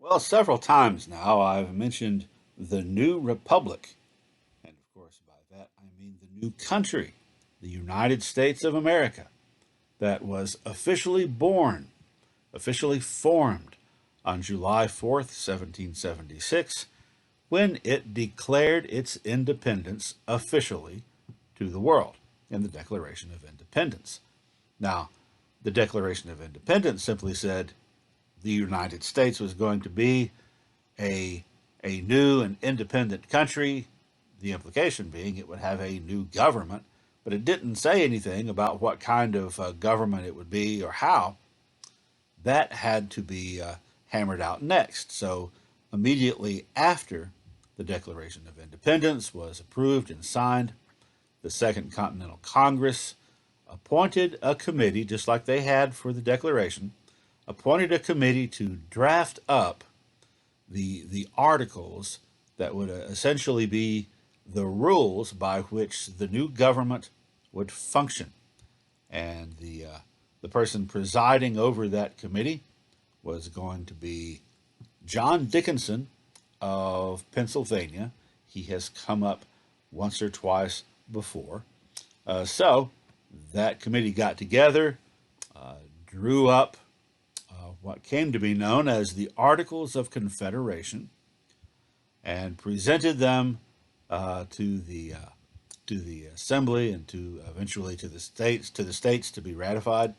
Well, several times now I've mentioned the new republic. And of course, by that I mean the new country, the United States of America, that was officially born, officially formed on July 4th, 1776, when it declared its independence officially to the world in the Declaration of Independence. Now, the Declaration of Independence simply said the United States was going to be a, a new and independent country, the implication being it would have a new government, but it didn't say anything about what kind of government it would be or how. That had to be hammered out next. So, immediately after the Declaration of Independence was approved and signed, the Second Continental Congress appointed a committee, just like they had for the Declaration, appointed a committee to draft up the articles that would essentially be the rules by which the new government would function. And the person presiding over that committee was going to be John Dickinson of Pennsylvania. He has come up once or twice before. So that committee got together, drew up what came to be known as the Articles of Confederation, and presented them to the Assembly and to eventually to the states to be ratified.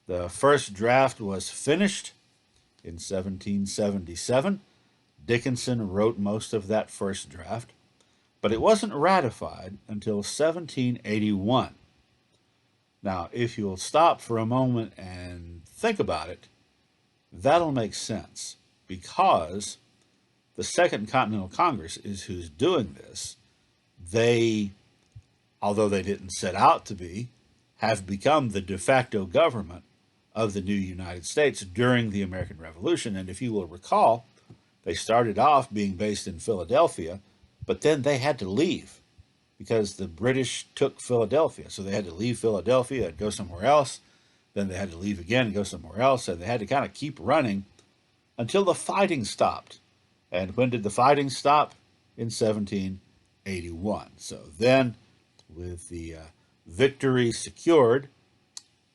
The first draft was finished in 1777. Dickinson wrote most of that first draft, but it wasn't ratified until 1781. Now, if you'll stop for a moment and think about it, that'll make sense because the Second Continental Congress is who's doing this. They, although they didn't set out to be, have become the de facto government of the new United States during the American Revolution. And if you will recall, they started off being based in Philadelphia, but then they had to leave because the British took Philadelphia. So they had to leave Philadelphia and go somewhere else. Then they had to leave again and go somewhere else. And they had to kind of keep running until the fighting stopped. And when did the fighting stop? In 1781. So then, with the victory secured,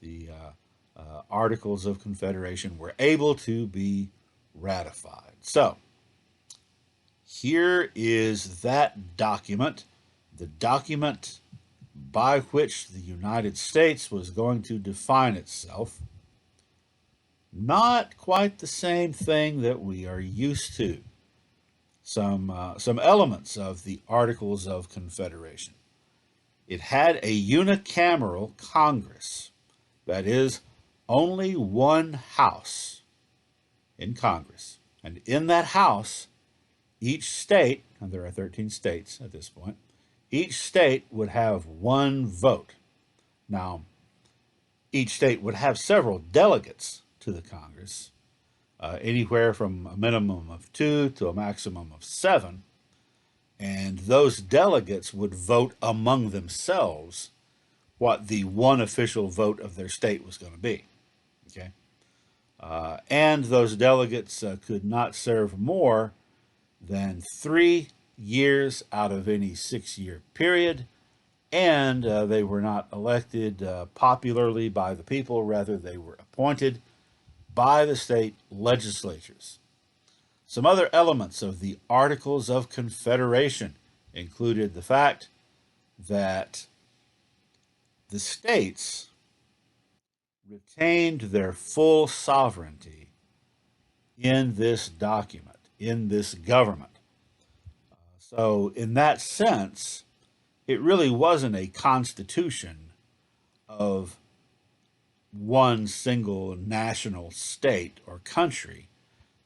the Articles of Confederation were able to be ratified. So, here is that document, the document by which the United States was going to define itself. Not quite the same thing that we are used to. Some elements of the Articles of Confederation. It had a unicameral Congress, that is, only one house in Congress. And in that house, each state, and there are 13 states at this point, each state would have one vote. Now, each state would have several delegates to the Congress, anywhere from a minimum of 2 to a maximum of 7, and those delegates would vote among themselves what the one official vote of their state was going to be. Okay, and those delegates could not serve more than 3 years out of any 6-year period, and they were not elected popularly by the people. Rather, they were appointed by the state legislatures. Some other elements of the Articles of Confederation included the fact that the states retained their full sovereignty in this document, in this government. So, in that sense, it really wasn't a constitution of one single national state or country,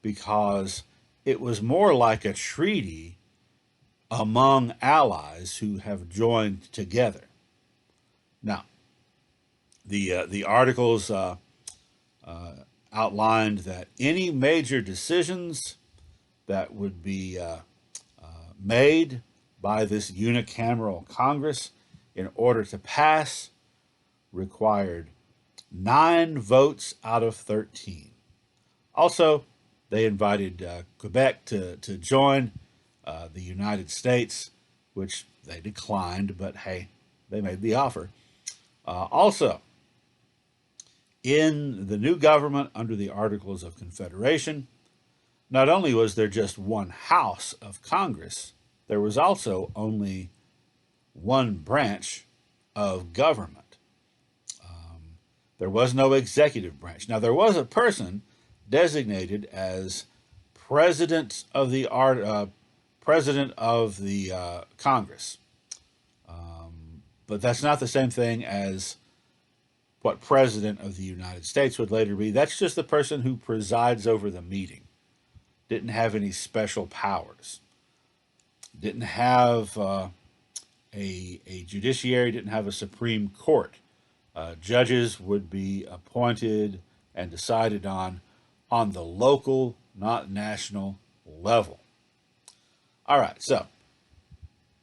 because it was more like a treaty among allies who have joined together. Now, the articles outlined that any major decisions that would be made by this unicameral Congress in order to pass required 9 votes out of 13. Also, They invited Quebec to join the United States, which they declined, but hey, they made the offer. Also, in the new government under the Articles of Confederation, not only was there just one house of Congress, there was also only one branch of government. There was no executive branch. Now, there was a person designated as president of the Congress, but that's not the same thing as what president of the United States would later be. That's just the person who presides over the meeting. Didn't have any special powers. Didn't have a judiciary. Didn't have a Supreme Court. Judges would be appointed and decided on the local, not national level. All right, so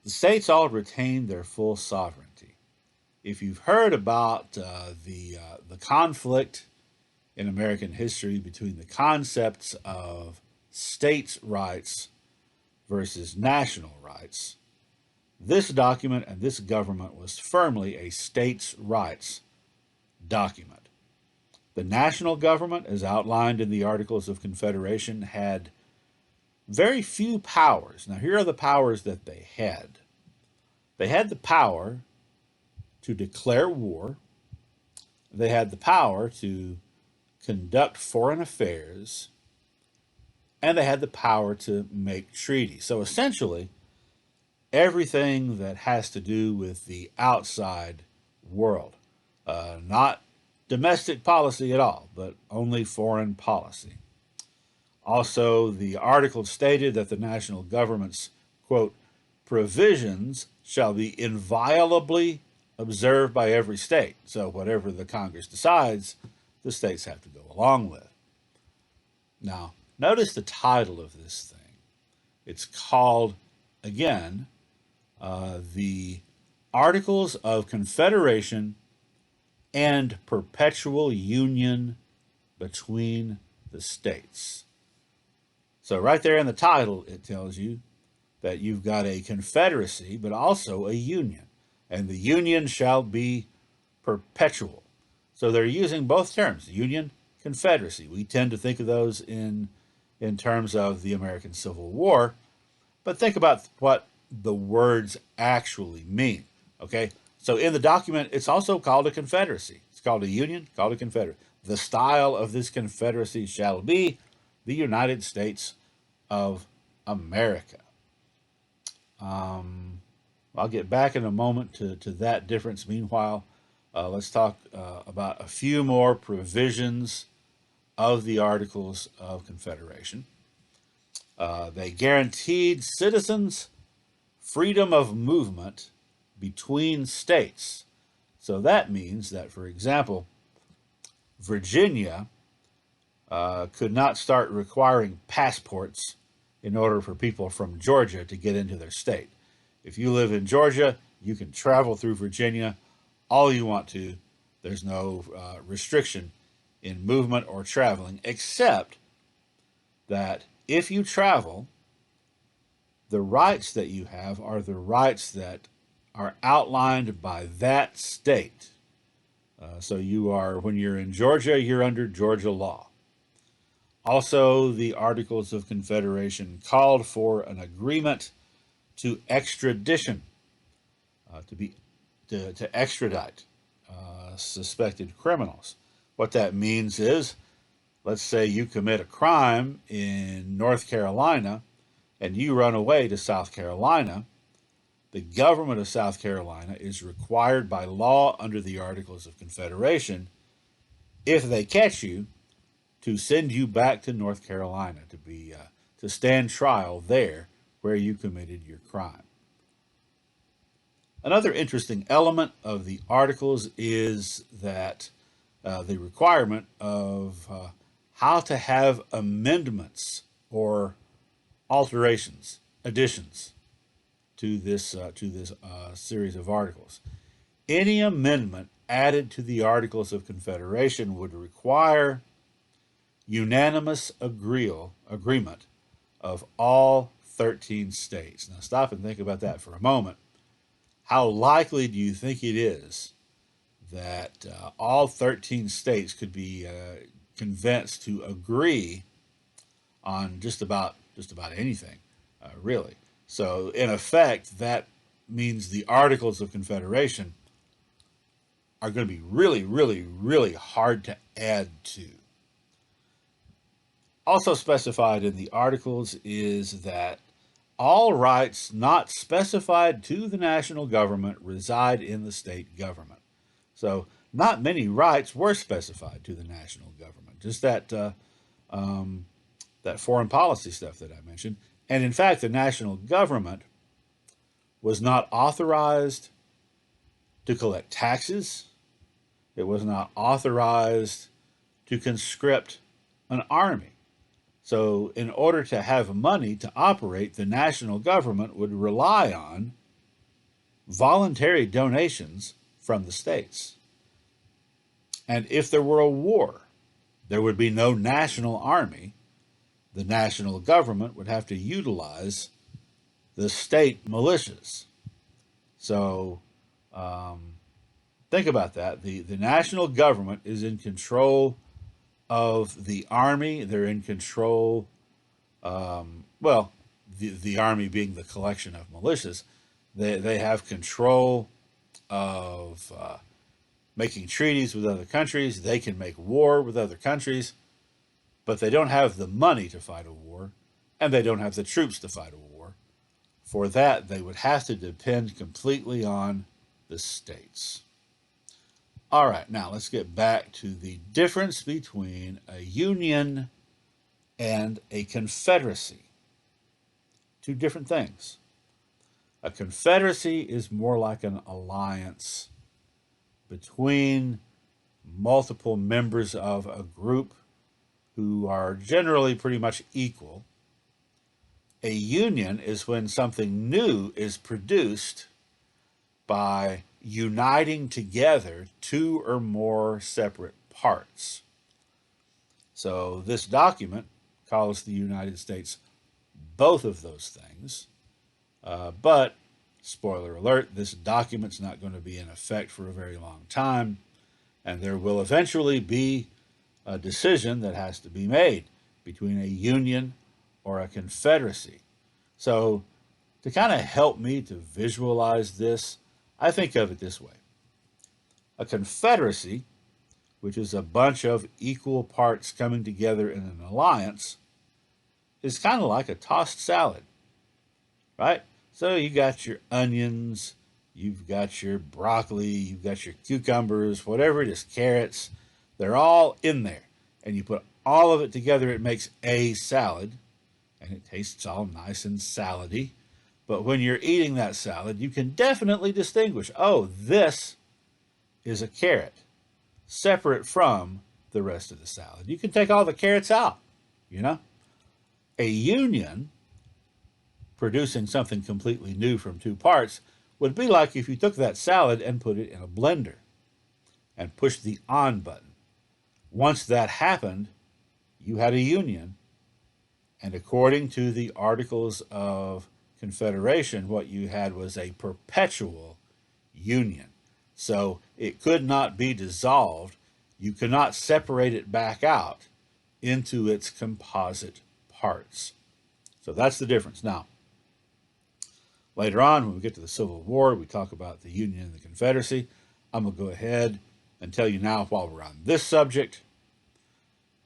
the states all retain their full sovereignty. If you've heard about the conflict in American history between the concepts of states' rights versus national rights, this document and this government was firmly a states' rights document. The national government, as outlined in the Articles of Confederation, had very few powers. Now, here are the powers that they had. They had the power to declare war. They had the power to conduct foreign affairs. And they had the power to make treaties. So essentially, everything that has to do with the outside world. Not domestic policy at all, but only foreign policy. Also, the article stated that the national government's, quote, provisions shall be inviolably observed by every state. So whatever the Congress decides, the states have to go along with. Now, notice the title of this thing. It's called, again, the Articles of Confederation and Perpetual Union between the States. So right there in the title, it tells you that you've got a confederacy, but also a union. And the union shall be perpetual. So they're using both terms, union, confederacy. We tend to think of those in terms of the American Civil War, but think about what the words actually mean, okay? So in the document, it's also called a confederacy. It's called a union, called a confederacy. The style of this confederacy shall be the United States of America. I'll get back in a moment to that difference. Meanwhile, let's talk about a few more provisions of the Articles of Confederation. They guaranteed citizens freedom of movement between states. So that means that, for example, Virginia could not start requiring passports in order for people from Georgia to get into their state. If you live in Georgia, you can travel through Virginia all you want to. There's no restriction in movement or traveling, except that if you travel, the rights that you have are the rights that are outlined by that state. So you are, when you're in Georgia, you're under Georgia law. Also, the Articles of Confederation called for an agreement to extradition, to extradite suspected criminals. What that means is, let's say you commit a crime in North Carolina and you run away to South Carolina. The government of South Carolina is required by law under the Articles of Confederation, if they catch you, to send you back to North Carolina to stand trial there where you committed your crime. Another interesting element of the Articles is that the requirement of how to have amendments or alterations, additions to this series of articles. Any amendment added to the Articles of Confederation would require unanimous agreement of all 13 states. Now stop and think about that for a moment. How likely do you think it is that all 13 states could be convinced to agree on just about anything, really? So in effect, that means the Articles of Confederation are going to be really, really, really hard to add to. Also specified in the Articles is that all rights not specified to the national government reside in the state government. So not many rights were specified to the national government, just that foreign policy stuff that I mentioned. And in fact, the national government was not authorized to collect taxes. It was not authorized to conscript an army. So in order to have money to operate, the national government would rely on voluntary donations from the states. And if there were a war, there would be no national army. The national government would have to utilize the state militias. So think about that. The national government is in control of the army. They're in control, the army being the collection of militias. They have control of making treaties with other countries. They can make war with other countries, but they don't have the money to fight a war, and they don't have the troops to fight a war. For that, they would have to depend completely on the states. All right, now let's get back to the difference between a union and a confederacy. Two different things. A confederacy is more like an alliance between multiple members of a group who are generally pretty much equal. A union is when something new is produced by uniting together two or more separate parts. So this document calls the United States both of those things, but spoiler alert, this document's not going to be in effect for a very long time, and there will eventually be a decision that has to be made between a union or a confederacy. So to kind of help me to visualize this, I think of it this way. A confederacy, which is a bunch of equal parts coming together in an alliance, is kind of like a tossed salad, right? So you got your onions, you've got your broccoli, you've got your cucumbers, whatever it is, carrots, they're all in there. And you put all of it together, it makes a salad, and it tastes all nice and salady. But when you're eating that salad, you can definitely distinguish, oh, this is a carrot, separate from the rest of the salad. You can take all the carrots out, you know? A union, producing something completely new from two parts, would be like if you took that salad and put it in a blender and pushed the on button. Once that happened, you had a union, and according to the Articles of Confederation, what you had was a perpetual union. So it could not be dissolved. You could not separate it back out into its composite parts. So that's the difference. Now, later on, when we get to the Civil War, we talk about the Union and the Confederacy. I'm going to go ahead and tell you now, while we're on this subject,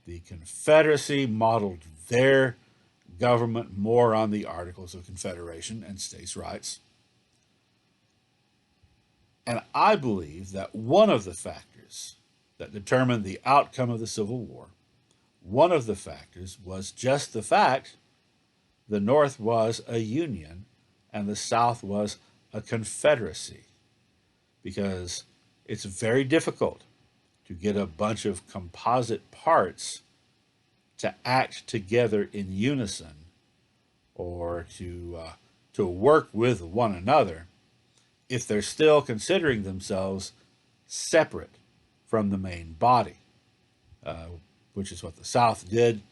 the Confederacy modeled their government more on the Articles of Confederation and states' rights. And I believe that one of the factors that determined the outcome of the Civil War, one of the factors was just the fact the North was a union and the South was a confederacy, because it's very difficult to get a bunch of composite parts to act together in unison or to work with one another if they're still considering themselves separate from the main body. which is what the South did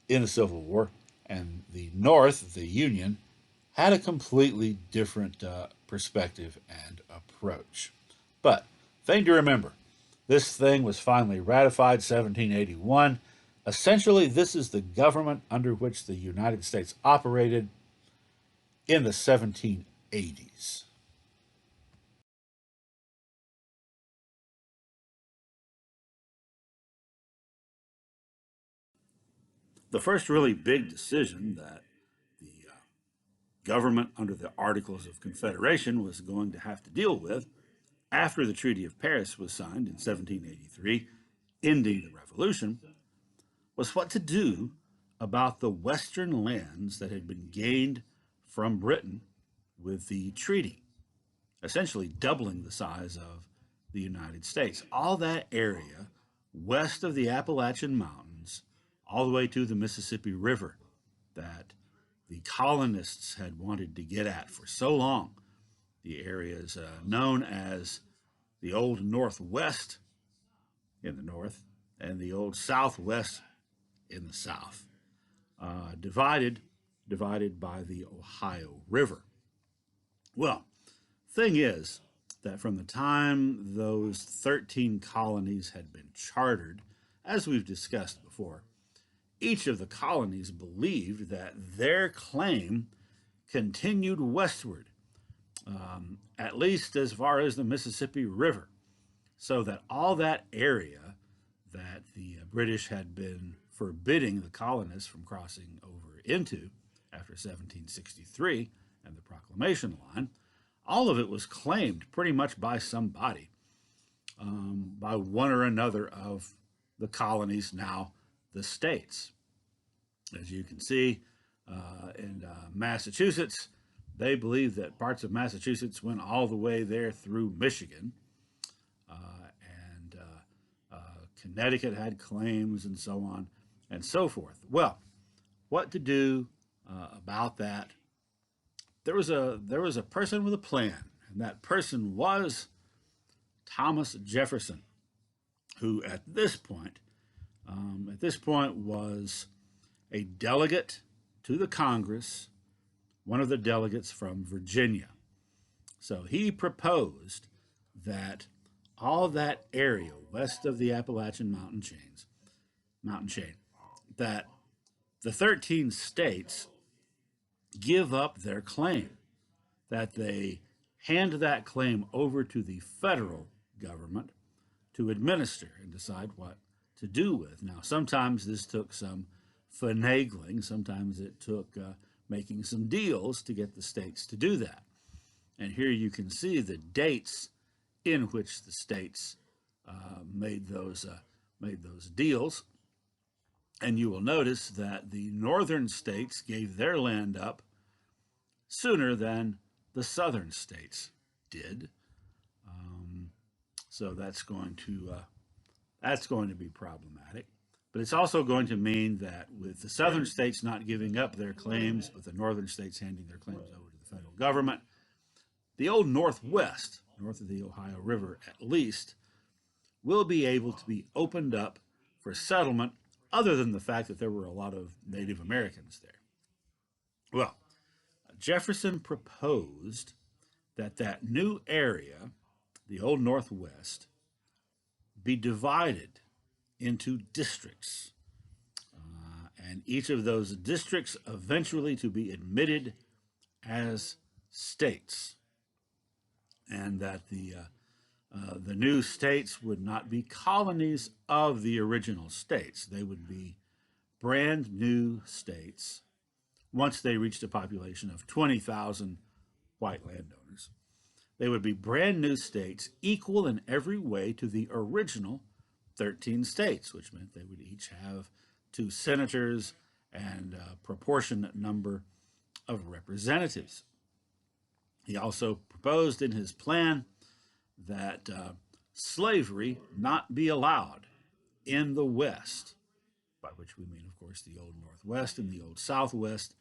in the Civil War, and the North, the Union, had a completely different perspective and approach. But thing to remember, this thing was finally ratified 1781. Essentially, this is the government under which the United States operated in the 1780s. The first really big decision that the government under the Articles of Confederation was going to have to deal with after the Treaty of Paris was signed in 1783, ending the Revolution, was what to do about the western lands that had been gained from Britain with the treaty, essentially doubling the size of the United States. All that area west of the Appalachian Mountains, all the way to the Mississippi River, that the colonists had wanted to get at for so long. The areas known as the Old Northwest in the north and the Old Southwest in the south, divided by the Ohio River. Well, thing is that from the time those 13 colonies had been chartered, as we've discussed before, each of the colonies believed that their claim continued westward, at least as far as the Mississippi River, so that all that area that the British had been forbidding the colonists from crossing over into after 1763 and the Proclamation Line, all of it was claimed pretty much by somebody, by one or another of the colonies, now the states. As you can see in Massachusetts, they believe that parts of Massachusetts went all the way there through Michigan. And Connecticut had claims and so on and so forth. Well, what to do about that? There was a person with a plan, and that person was Thomas Jefferson, who at this point was a delegate to the Congress, one of the delegates from Virginia. So he proposed that all that area west of the Appalachian mountain chain, that the 13 states give up their claim, that they hand that claim over to the federal government to administer and decide what to do with. Now, sometimes this took some finagling, sometimes it took making some deals to get the states to do that. And here you can see the dates in which the states made those deals. And you will notice that the northern states gave their land up sooner than the southern states did. So that's going to be problematic. But it's also going to mean that with the southern states not giving up their claims, with the northern states handing their claims over to the federal government, the old Northwest, north of the Ohio River at least, will be able to be opened up for settlement, other than the fact that there were a lot of Native Americans there. Well, Jefferson proposed that that new area, the old Northwest, be divided into districts, and each of those districts eventually to be admitted as states, and that the new states would not be colonies of the original states. They would be brand new states once they reached a population of 20,000 white landowners. They would be brand new states, equal in every way to the original 13 states, which meant they would each have 2 senators and a proportionate number of representatives. He also proposed in his plan that slavery not be allowed in the West, by which we mean, of course, the Old Northwest and the Old Southwest.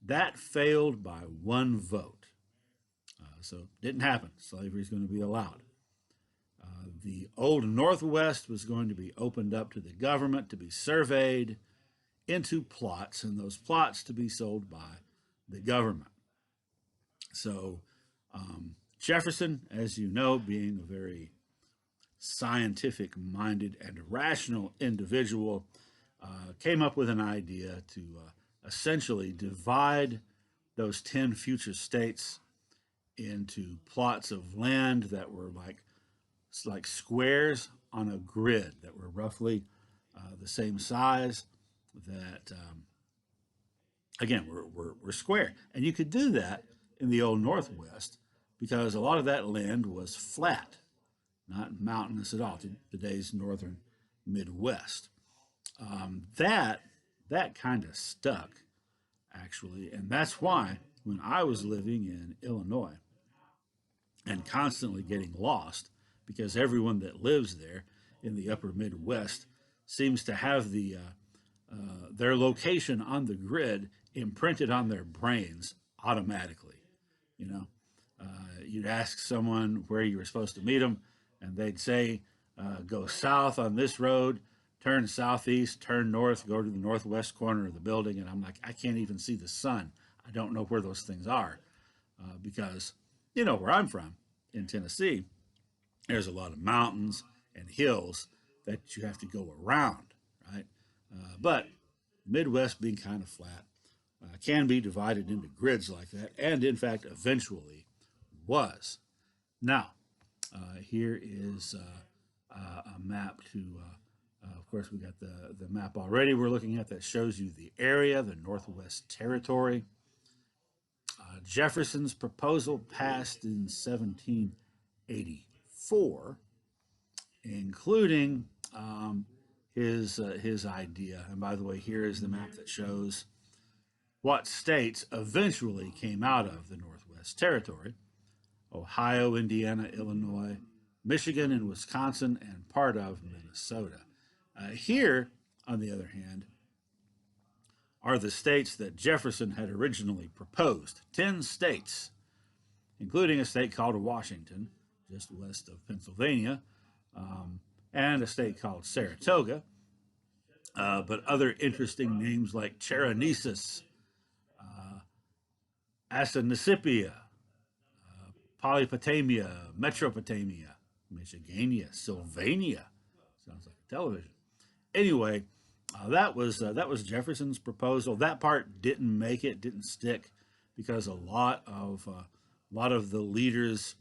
That failed by 1 vote. So it didn't happen. Slavery is going to be allowed. the old Northwest was going to be opened up to the government to be surveyed into plots, and those plots to be sold by the government. So Jefferson, as you know, being a very scientific minded and rational individual, came up with an idea to essentially divide those 10 future states into plots of land that were like squares on a grid that were roughly the same size, that again were square. And you could do that in the old Northwest because a lot of that land was flat, not mountainous at all, to today's northern Midwest. That kind of stuck, actually, and that's why when I was living in Illinois and constantly getting lost, because everyone that lives there in the upper Midwest seems to have their location on the grid imprinted on their brains automatically. You know, you'd ask someone where you were supposed to meet them, and they'd say, go south on this road, turn southeast, turn north, go to the northwest corner of the building. And I'm like, I can't even see the sun. I don't know where those things are because, you know, where I'm from in Tennessee, there's a lot of mountains and hills that you have to go around, right? But Midwest being kind of flat can be divided into grids like that, and in fact, eventually was. Now, here is a map to, of course, we got the map already we're looking at that shows you the area, the Northwest Territory. Jefferson's proposal passed in 1784, including his idea. And by the way, here is the map that shows what states eventually came out of the Northwest Territory: Ohio, Indiana, Illinois, Michigan, and Wisconsin, and part of Minnesota. Here, on the other hand, are the states that Jefferson had originally proposed. 10 states, including a state called Washington, just west of Pennsylvania, and a state called Saratoga, but other interesting names like Cheronisis, Asanasipia, Polypotamia, Metropotamia, Michigania, Sylvania. Sounds like a television. Anyway, that was Jefferson's proposal. That part didn't make it, didn't stick, because a lot of the leaders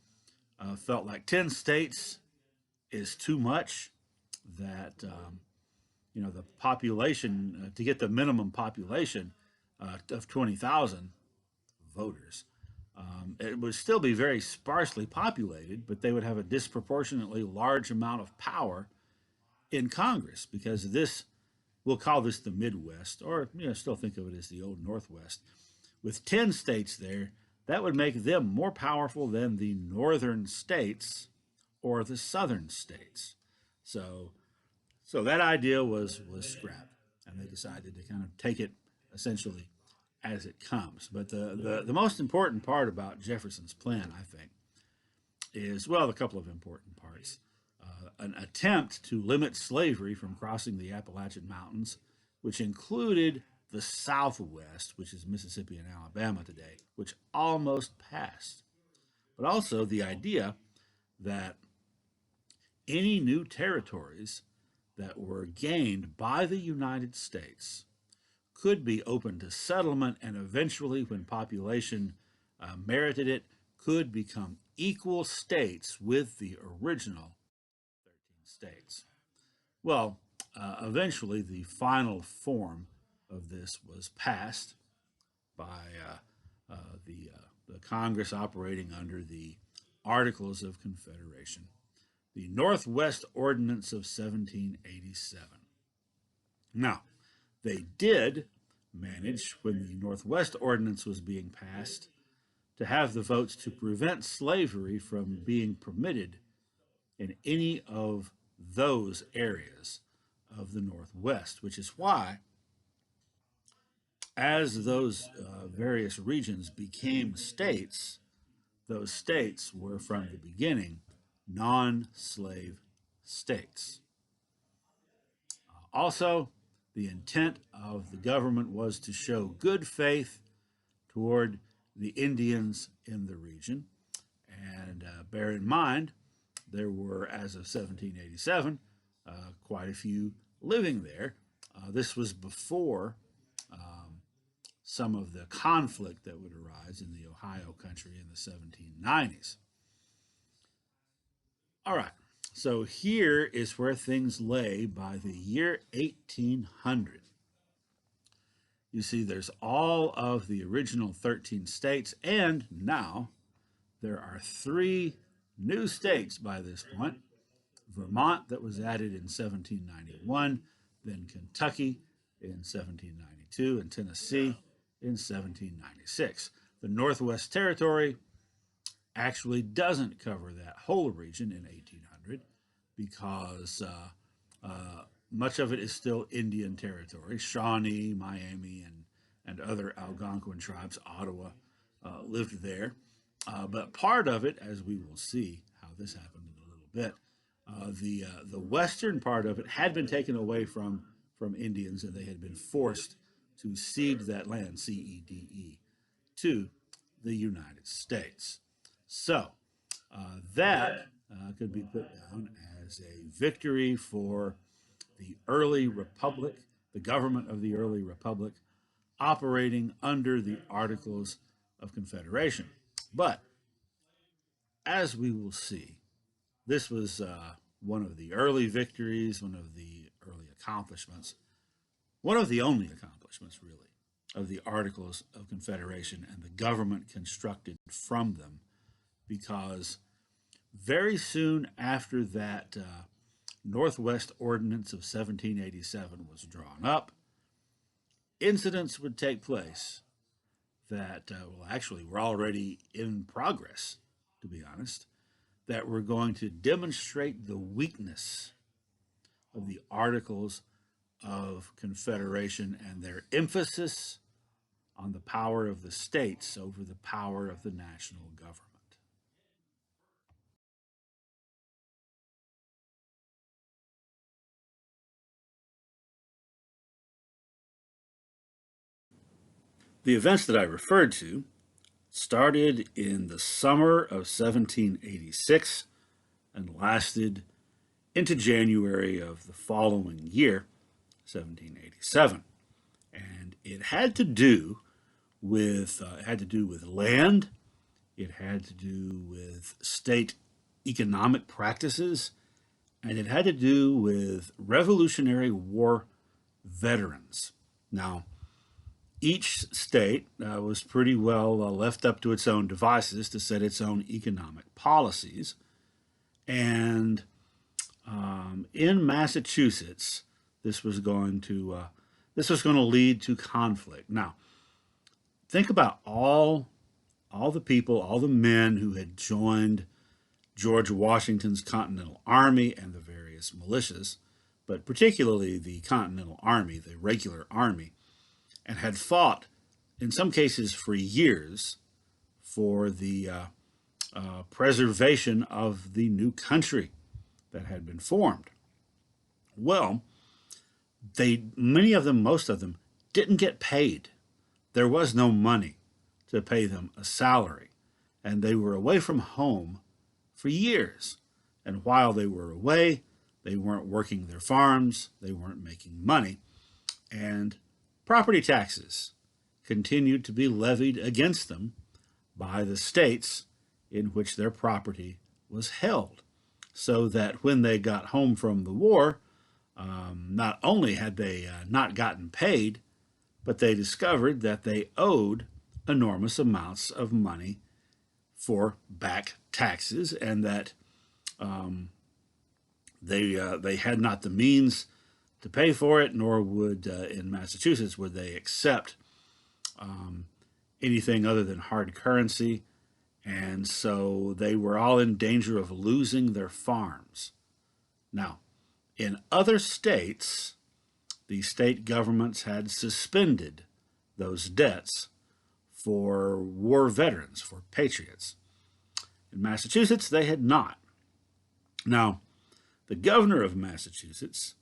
felt like 10 states is too much. That the population to get the minimum population of 20,000 voters. It would still be very sparsely populated, but they would have a disproportionately large amount of power in Congress, because this, we'll call this the Midwest, or still think of it as the old Northwest. With 10 states there, that would make them more powerful than the northern states or the southern states. So that idea was scrapped, and they decided to kind of take it essentially as it comes. But the most important part about Jefferson's plan, I think, is, well, a couple of important parts. An attempt to limit slavery from crossing the Appalachian Mountains, which included the Southwest, which is Mississippi and Alabama today, which almost passed. But also the idea that any new territories that were gained by the United States could be open to settlement, and eventually, when population merited it, could become equal states with the original 13 states. Well, eventually, the final form of this was passed by the Congress operating under the Articles of Confederation, the Northwest Ordinance of 1787. Now, they did manage, when the Northwest Ordinance was being passed, to have the votes to prevent slavery from being permitted in any of those areas of the Northwest, which is why, as those various regions became states, those states were from the beginning non-slave States. Also, the intent of the government was to show good faith toward the Indians in the region. And bear in mind, there were, as of 1787, quite a few living there. This was before some of the conflict that would arise in the Ohio country in the 1790s. All right, so here is where things lay by the year 1800. You see, there's all of the original 13 states, and now there are 3 new states by this point. Vermont, that was added in 1791, then Kentucky in 1792, and Tennessee in 1796. The Northwest Territory actually doesn't cover that whole region in 1800 because much of it is still Indian territory. Shawnee, Miami, and other Algonquin tribes, Ottawa, lived there. But part of it, as we will see how this happened in a little bit, the western part of it had been taken away from Indians, and they had been forced to cede that land, CEDE, to the United States. So that could be put down as a victory for the early republic, the government of the early republic, operating under the Articles of Confederation. But as we will see, this was one of the early victories, one of the early accomplishments, one of the only accomplishments, really, of the Articles of Confederation and the government constructed from them, because very soon after that Northwest Ordinance of 1787 was drawn up, incidents would take place that, well, actually were already in progress, to be honest, that were going to demonstrate the weakness of the Articles of Confederation and their emphasis on the power of the states over the power of the national government. The events that I referred to started in the summer of 1786 and lasted into January of the following year, 1787. And it had to do with land. It had to do with state economic practices, and it had to do with Revolutionary War veterans. Now, each state was pretty well left up to its own devices to set its own economic policies. And in Massachusetts, this was going to lead to conflict. Now, think about all the people, all the men who had joined George Washington's Continental Army and the various militias, but particularly the Continental Army, the regular army, and had fought, in some cases for years, for the preservation of the new country that had been formed. Well, many of them, most of them, didn't get paid. There was no money to pay them a salary, and they were away from home for years. And while they were away, they weren't working their farms, they weren't making money, and property taxes continued to be levied against them by the states in which their property was held. So that when they got home from the war, not only had they not gotten paid, but they discovered that they owed enormous amounts of money for back taxes, and that they had not the means to pay for it, nor would, in Massachusetts, would they accept anything other than hard currency. And so they were all in danger of losing their farms. Now, in other states, the state governments had suspended those debts for war veterans, for patriots. In Massachusetts, they had not. Now, The governor of Massachusetts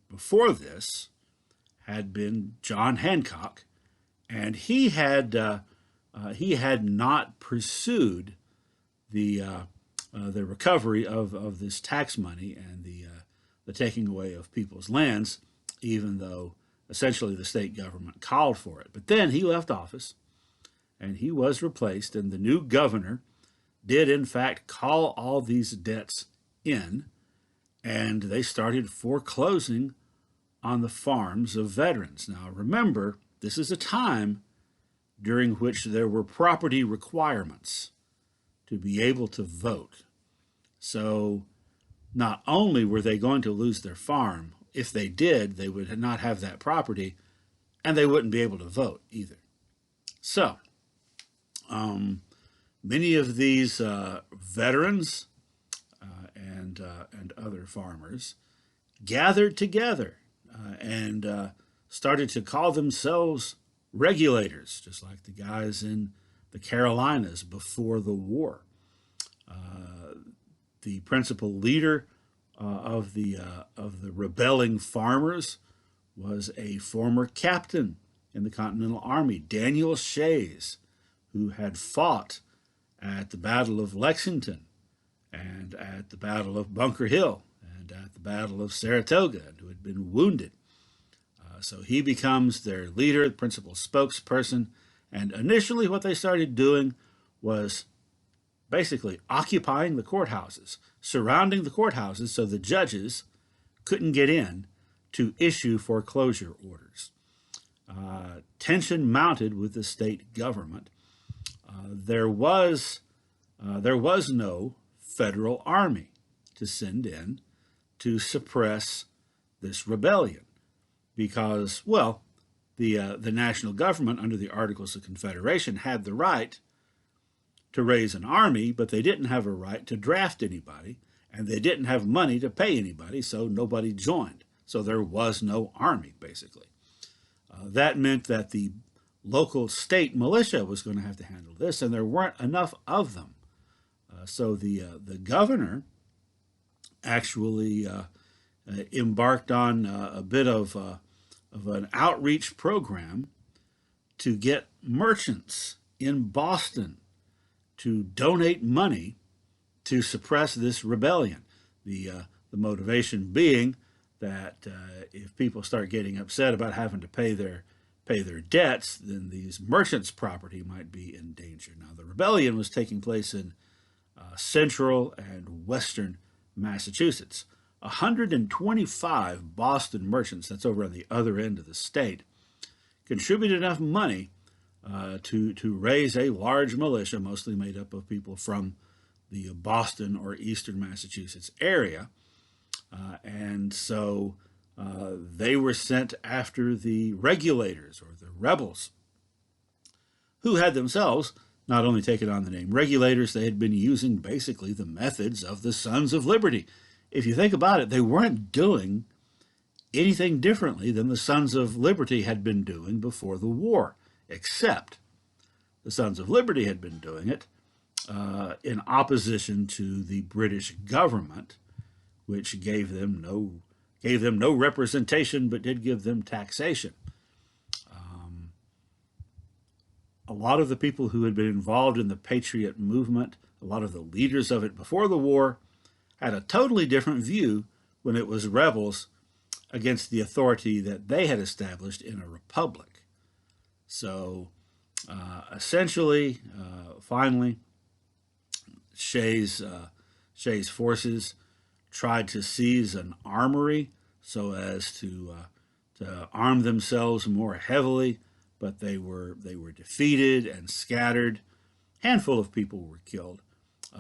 before this had been John Hancock, and he had not pursued the recovery of this tax money and the taking away of people's lands, even though essentially the state government called for it. But then he left office, and he was replaced, and the new governor did in fact call all these debts in, and they started foreclosing on the farms of veterans. Now remember, this is a time during which there were property requirements to be able to vote. So not only were they going to lose their farm, if they did, they would not have that property, and they wouldn't be able to vote either. So many of these veterans and other farmers gathered together and started to call themselves regulators, just like the guys in the Carolinas before the war. The principal leader of the rebelling farmers was a former captain in the Continental Army, Daniel Shays, who had fought at the Battle of Lexington and at the Battle of Bunker Hill and at the Battle of Saratoga, and who had been wounded. So he becomes their leader, the principal spokesperson, and initially what they started doing was basically occupying the courthouses, surrounding the courthouses so the judges couldn't get in to issue foreclosure orders. Tension mounted with the state government. There was no federal army to send in to suppress this rebellion because, well, the national government under the Articles of Confederation had the right to raise an army, but they didn't have a right to draft anybody, and they didn't have money to pay anybody, so nobody joined. So there was no army, basically. That meant that the local state militia was going to have to handle this, and there weren't enough of them. So the governor actually embarked on a bit of an outreach program to get merchants in Boston to donate money to suppress this rebellion. The motivation being that if people start getting upset about having to pay their debts, then these merchants' property might be in danger. Now, the rebellion was taking place in central and western Massachusetts. 125 Boston merchants, that's over on the other end of the state, contributed enough money to raise a large militia, mostly made up of people from the Boston or eastern Massachusetts area. And so they were sent after the regulators or the rebels, who had themselves not only taken on the name regulators, they had been using basically the methods of the Sons of Liberty. If you think about it, they weren't doing anything differently than the Sons of Liberty had been doing before the war, except the Sons of Liberty had been doing it in opposition to the British government, which gave them no representation, but did give them taxation. A lot of the people who had been involved in the Patriot movement, a lot of the leaders of it before the war, had a totally different view when it was rebels against the authority that they had established in a republic. So essentially, finally, Shays' forces tried to seize an armory so as to arm themselves more heavily, but they were defeated and scattered. A handful of people were killed.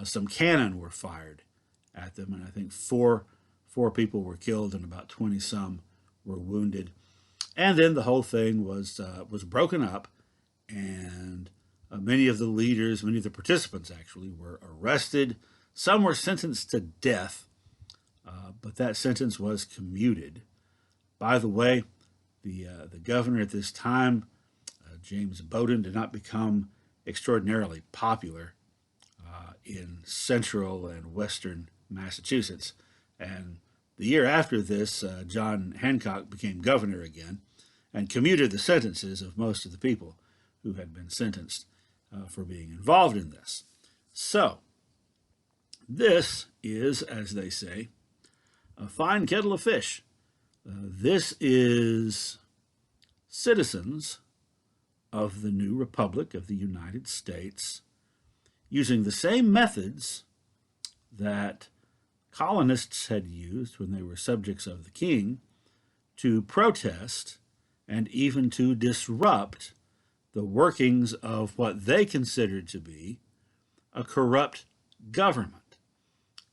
Some cannon were fired at them, and I think four people were killed and about 20-some were wounded. And then the whole thing was broken up, and many of the leaders, many of the participants actually, were arrested. Some were sentenced to death, but that sentence was commuted. By the way, the governor at this time, James Bowdoin, did not become extraordinarily popular in central and western Massachusetts And the year after this, John Hancock became governor again and commuted the sentences of most of the people who had been sentenced for being involved in this. So, this is, as they say, a fine kettle of fish. This is citizens of the new Republic of the United States using the same methods that colonists had used when they were subjects of the king to protest and even to disrupt the workings of what they considered to be a corrupt government.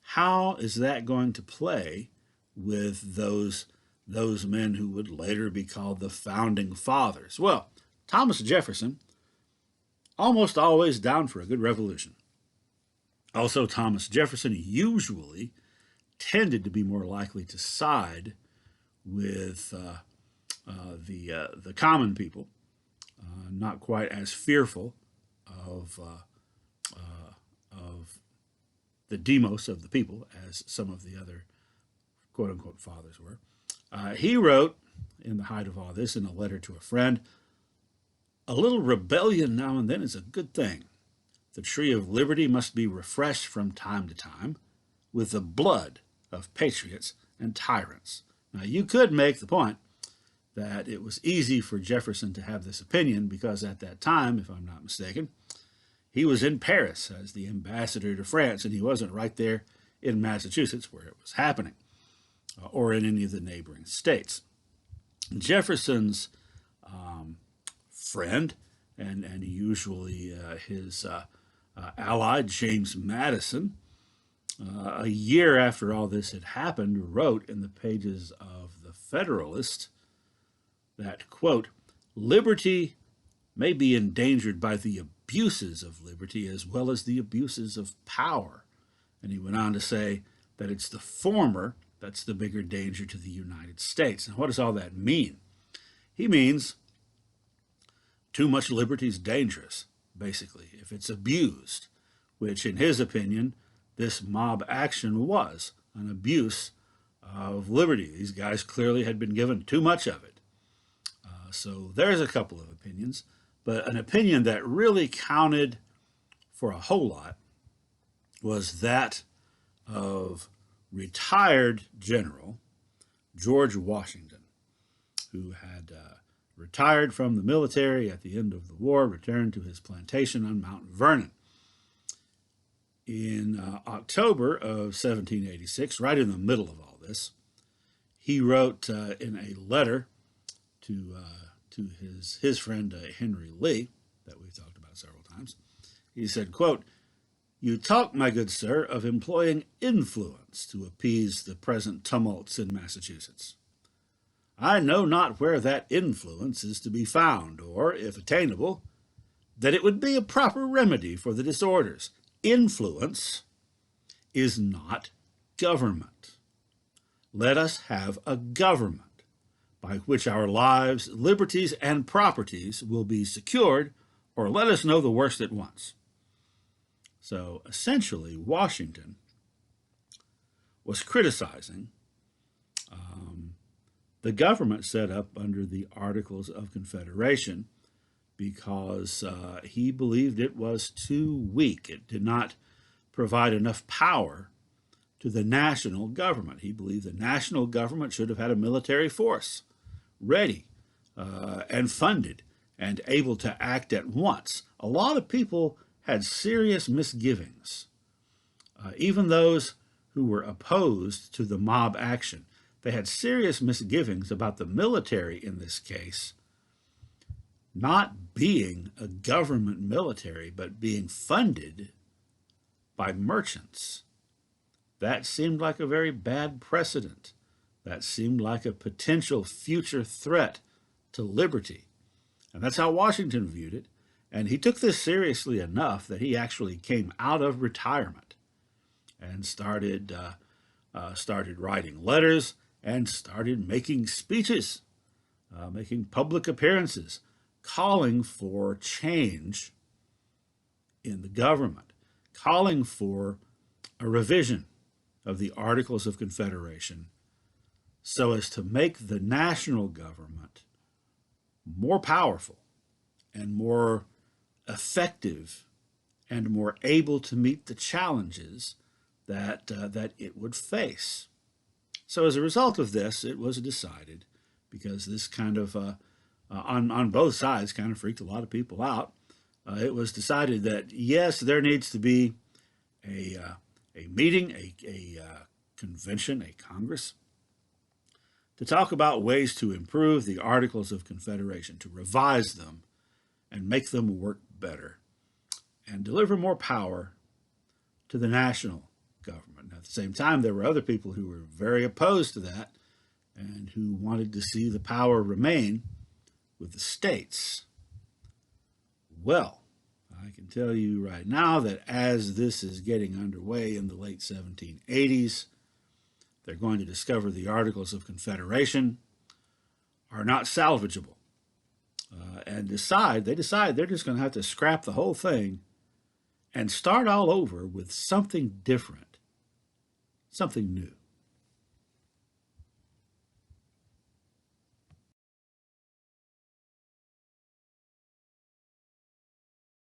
How is that going to play with those men who would later be called the Founding Fathers? Well, Thomas Jefferson, almost always down for a good revolution. Also, Thomas Jefferson usually tended to be more likely to side with the common people, not quite as fearful of the demos of the people as some of the other quote-unquote fathers were. He wrote, in the height of all this, in a letter to a friend, "A little rebellion now and then is a good thing. The tree of liberty must be refreshed from time to time with the blood of patriots and tyrants." Now, you could make the point that it was easy for Jefferson to have this opinion because at that time, if I'm not mistaken, he was in Paris as the ambassador to France, and he wasn't right there in Massachusetts where it was happening, or in any of the neighboring states. Jefferson's friend, and usually his ally, James Madison, a year after all this had happened, wrote in the pages of the Federalist that, quote, "Liberty may be endangered by the abuses of liberty as well as the abuses of power." And he went on to say that it's the former that's the bigger danger to the United States. And what does all that mean? He means too much liberty is dangerous, basically, if it's abused, which in his opinion, this mob action was an abuse of liberty. These guys clearly had been given too much of it. So there's a couple of opinions, but an opinion that really counted for a whole lot was that of retired General George Washington, who had retired from the military at the end of the war, returned to his plantation on Mount Vernon. In October of 1786, right in the middle of all this, he wrote in a letter to his friend Henry Lee, that we've talked about several times. He said, quote, "You talk, my good sir, of employing influence to appease the present tumults in Massachusetts. I know not where that influence is to be found, or, if attainable, that it would be a proper remedy for the disorders. Influence is not government. Let us have a government by which our lives, liberties, and properties will be secured, or let us know the worst at once." So essentially, Washington was criticizing the government set up under the Articles of Confederation because he believed it was too weak. It did not provide enough power to the national government. He believed the national government should have had a military force ready and funded and able to act at once. A lot of people had serious misgivings, even those who were opposed to the mob action. They had serious misgivings about the military in this case not being a government military, but being funded by merchants. That seemed like a very bad precedent. That seemed like a potential future threat to liberty. And that's how Washington viewed it. And he took this seriously enough that he actually came out of retirement and started writing letters and started making speeches, making public appearances, calling for change in the government, calling for a revision of the Articles of Confederation so as to make the national government more powerful and more effective and more able to meet the challenges that it would face. So as a result of this, it was decided, because this kind of, on both sides, kind of freaked a lot of people out, it was decided that, yes, there needs to be a meeting, a convention, a Congress, to talk about ways to improve the Articles of Confederation, to revise them and make them work better and deliver more power to the national government. Now, at the same time, there were other people who were very opposed to that and who wanted to see the power remain with the states. Well, I can tell you right now that as this is getting underway in the late 1780s, they're going to discover the Articles of Confederation are not salvageable, and they decide they're just going to have to scrap the whole thing and start all over with something different, something new.